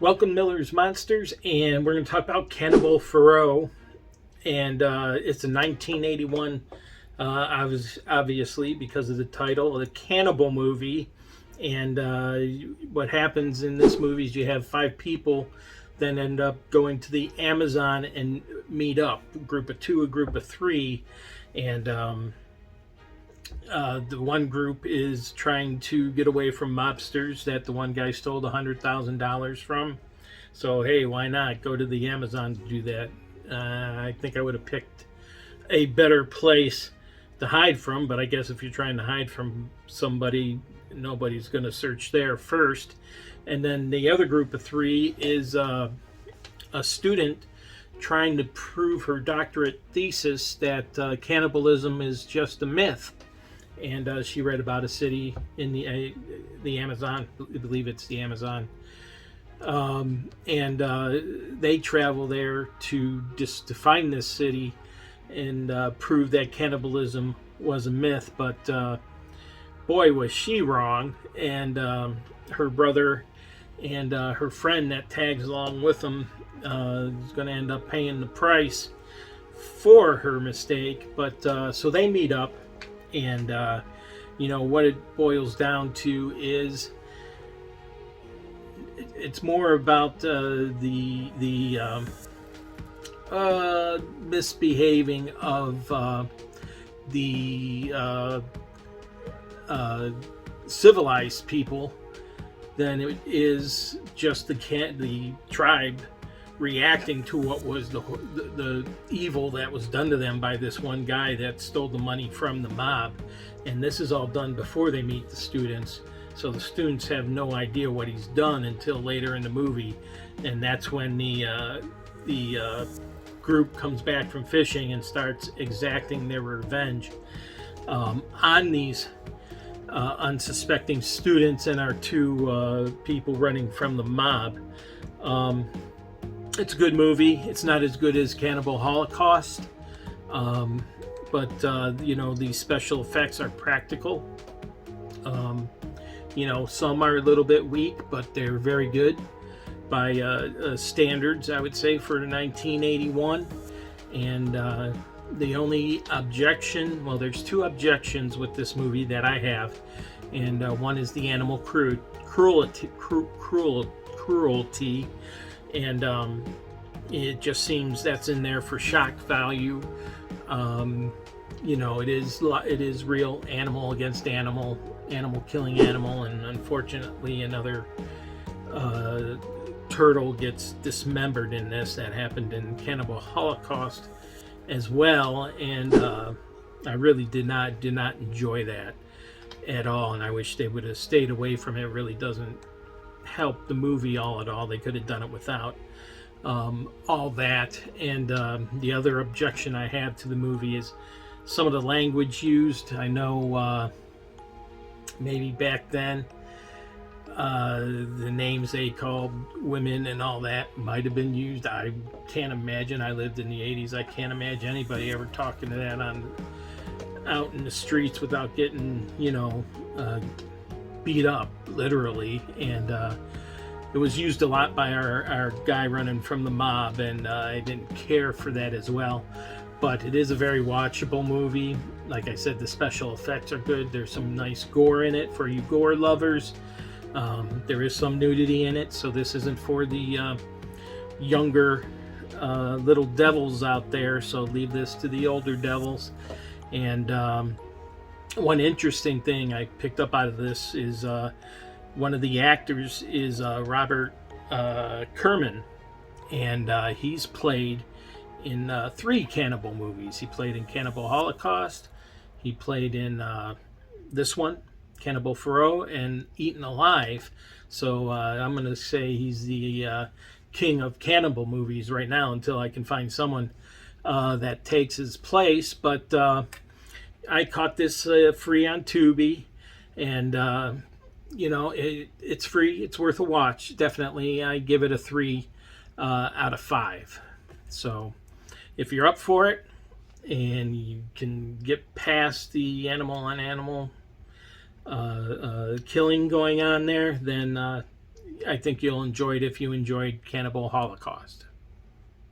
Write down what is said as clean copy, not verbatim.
Welcome, Miller's Monsters, and we're going to talk about Cannibal Ferox, and it's a 1981, obviously because of the title, the cannibal movie. And what happens in this movie is you have five people then end up going to the Amazon and meet up, a group of two, a group of three, and the one group is trying to get away from mobsters that the one guy stole $100,000 from. So, hey, why not go to the Amazon to do that? I think I would have picked a better place to hide from, but I guess if you're trying to hide from somebody, nobody's going to search there first. And then the other group of three is a student trying to prove her doctorate thesis that cannibalism is just a myth. And she read about a city in the Amazon. I believe it's the Amazon. And they travel there to find this city and prove that cannibalism was a myth. But boy, was she wrong. And her brother and her friend that tags along with them is going to end up paying the price for her mistake. But so they meet up. And what it boils down to is it's more about the misbehaving of the civilized people than it is just the tribe reacting to what was the evil that was done to them by this one guy that stole the money from the mob. And this is all done before they meet the students, so the students have no idea what he's done until later in the movie. And that's when the group comes back from fishing and starts exacting their revenge on these unsuspecting students and our two people running from the mob. It's a good movie. It's not as good as Cannibal Holocaust, but these special effects are practical. Some are a little bit weak, but they're very good by standards, I would say, for 1981. And the only objection, well, there's two objections with this movie that I have, and one is the animal cruelty. And it just seems that's in there for shock value. It is real animal against animal killing animal, and unfortunately another turtle gets dismembered in this. That happened in Cannibal Holocaust as well, and I really did not enjoy that at all, and I wish they would have stayed away from it. It really doesn't help the movie all at all. They could have done it without all that. And the other objection I have to the movie is some of the language used. I know maybe back then the names they called women and all that might have been used. I can't imagine. I lived in the 80s. I can't imagine anybody ever talking to that out in the streets without getting beat up, literally. And it was used a lot by our guy running from the mob, and I didn't care for that as well. But it is a very watchable movie. Like I said, the special effects are good. There's some nice gore in it for you gore lovers. There is some nudity in it, so this isn't for the younger little devils out there, so leave this to the older devils. And one interesting thing I picked up out of this is one of the actors is Robert Kerman, and he's played in 3 cannibal movies. He played in Cannibal Holocaust, he played in this one, Cannibal Ferox, and Eaten Alive. So I'm going to say he's the king of cannibal movies right now until I can find someone that takes his place. But I caught this free on Tubi, and it's free. It's worth a watch. Definitely, I give it a 3 out of 5. So if you're up for it and you can get past the animal on animal killing going on there, then I think you'll enjoy it if you enjoyed Cannibal Holocaust.